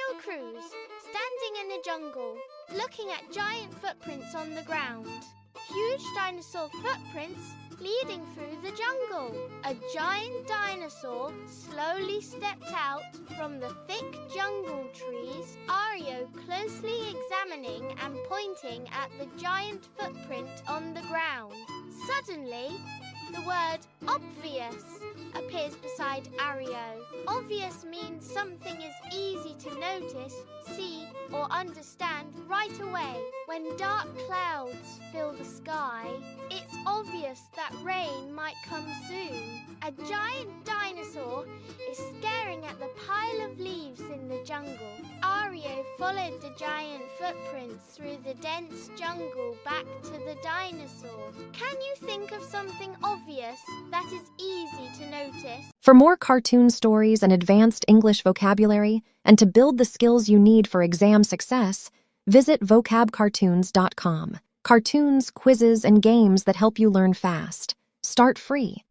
Aryo Cruz, standing in the jungle, looking at giant footprints on the ground. Huge dinosaur footprints leading through the jungle. A giant dinosaur slowly stepped out from the thick jungle trees, Aryo closely examining and pointing at the giant footprint on the ground. Suddenly, the word obvious appears beside Aryo. Obvious means something is easy to notice, see, or understand right away. When dark clouds fill the sky, it's obvious that rain might come soon. A giant dinosaur is staring at the pile of leaves in the jungle. Aryo followed the giant footprints through the dense jungle back to the dinosaur. Can you think of something obvious that is easy to notice? For more cartoon stories and advanced English vocabulary, and to build the skills you need for exam success, visit VocabCartoons.com. Cartoons, quizzes, and games that help you learn fast. Start free.